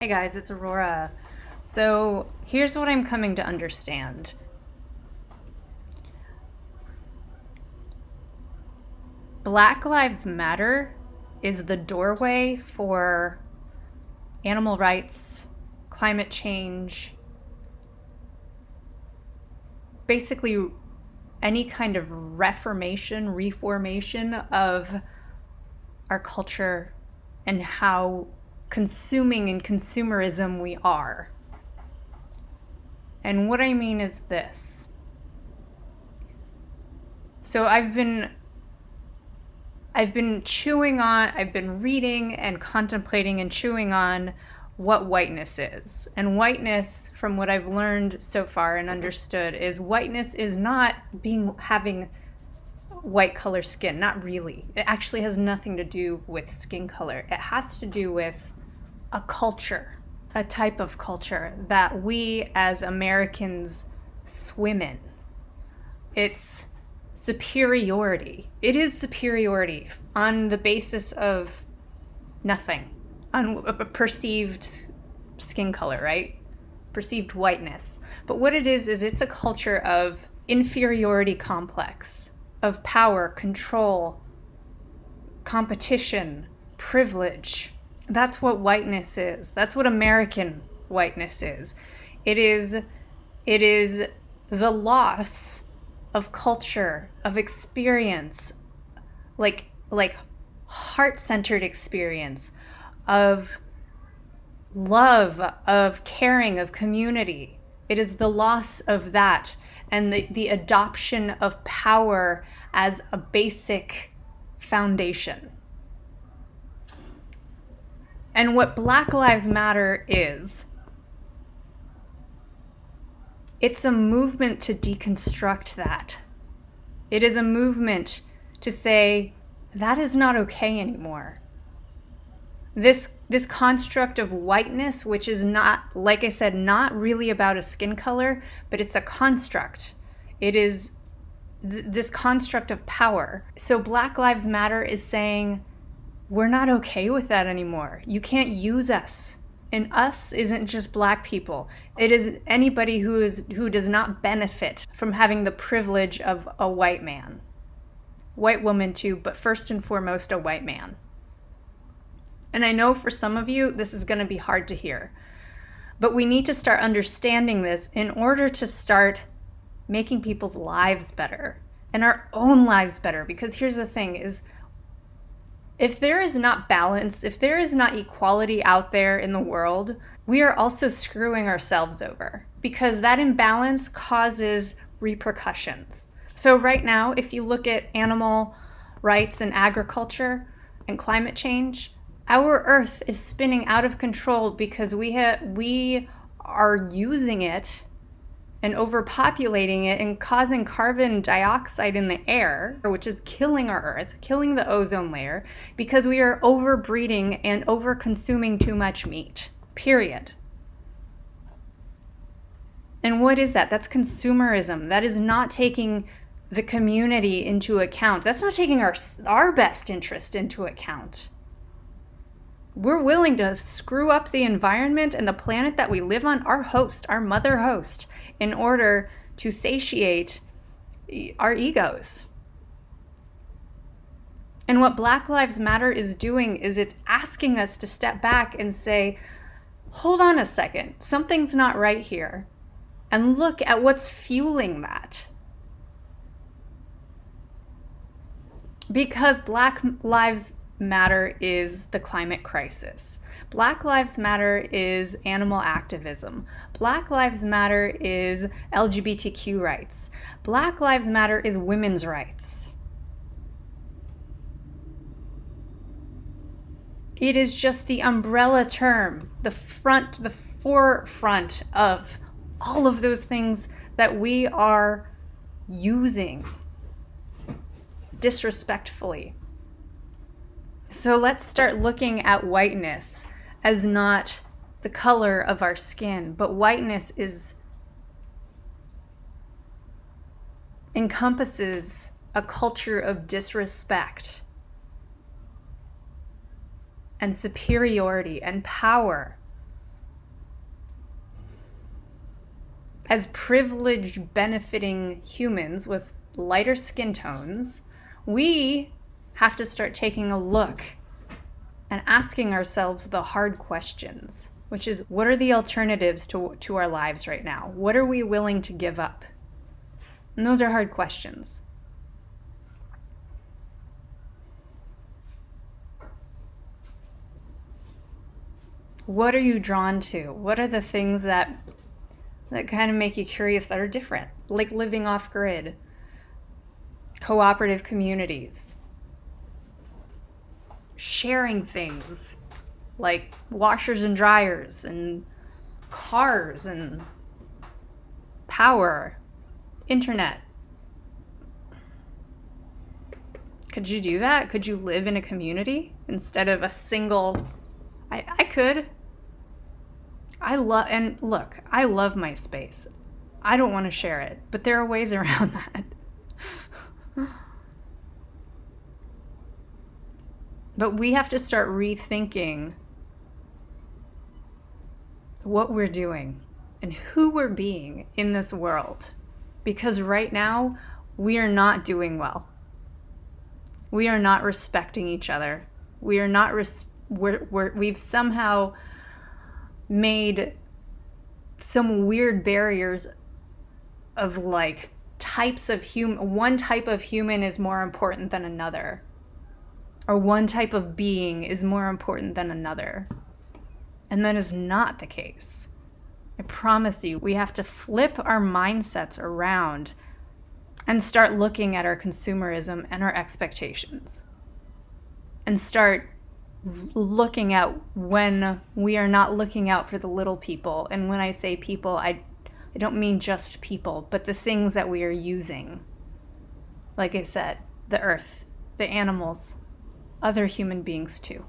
Hey guys, it's Aurora. So here's what I'm coming to understand. Black Lives Matter is the doorway for animal rights, climate change, basically any kind of reformation of our culture and how consuming and consumerism we are. And what I mean is this. So I've been reading and contemplating and chewing on what whiteness is. And whiteness, from what I've learned so far and understood, is whiteness is not having white color skin. Not really. It actually has nothing to do with skin color. It has to do with a culture, a type of culture that we as Americans swim in. It's superiority. It is superiority on the basis of nothing, on a perceived skin color, right? Perceived whiteness. But what it is it's a culture of inferiority complex, of power, control, competition, privilege. That's what whiteness is. That's what American whiteness is. It is the loss of culture, of experience, like heart-centered experience, of love, of caring, of community. It is the loss of that and the adoption of power as a basic foundation. And what Black Lives Matter is, it's a movement to deconstruct that. It is a movement to say, that is not okay anymore. This construct of whiteness, which is not, like I said, not really about a skin color, but it's a construct. It is this construct of power. So Black Lives Matter is saying, we're not okay with that anymore. You can't use us. And us isn't just black people. It is anybody who does not benefit from having the privilege of a white man. White woman too, but first and foremost a white man. And I know for some of you, this is going to be hard to hear. But we need to start understanding this in order to start making people's lives better and our own lives better. Because here's the thing is, if there is not balance, if there is not equality out there in the world, we are also screwing ourselves over because that imbalance causes repercussions. So right now, if you look at animal rights and agriculture and climate change, our earth is spinning out of control because we are using it and overpopulating it and causing carbon dioxide in the air, which is killing our earth, killing the ozone layer, because we are overbreeding and over-consuming too much meat, period. And what is that? That's consumerism. That is not taking the community into account. That's not taking our best interest into account. We're willing to screw up the environment and the planet that we live on, our host, our mother host, in order to satiate our egos. And what Black Lives Matter is doing is it's asking us to step back and say, hold on a second, something's not right here. And look at what's fueling that. Because Black Lives Matter is the climate crisis. Black Lives Matter is animal activism. Black Lives Matter is LGBTQ rights. Black Lives Matter is women's rights. It is just the umbrella term, the forefront of all of those things that we are using disrespectfully. So let's start looking at whiteness as not the color of our skin, but whiteness encompasses a culture of disrespect and superiority and power as privileged, benefiting humans with lighter skin tones, we have to start taking a look and asking ourselves the hard questions, which is, what are the alternatives to our lives right now? What are we willing to give up? And those are hard questions. What are you drawn to? What are the things that kind of make you curious that are different? Like living off grid, cooperative communities, sharing things like washers and dryers and cars and power, internet. Could you do that? Could you live in a community instead of a single? I could. I love my space. I don't want to share it, but there are ways around that. But we have to start rethinking what we're doing and who we're being in this world. Because right now, we are not doing well. We are not respecting each other. We are not we've somehow made some weird barriers of like types of one type of human is more important than another, or one type of being is more important than another. And that is not the case. I promise you, we have to flip our mindsets around and start looking at our consumerism and our expectations, and start looking at when we are not looking out for the little people. And when I say people, I don't mean just people, but the things that we are using. Like I said, the earth, the animals, other human beings too.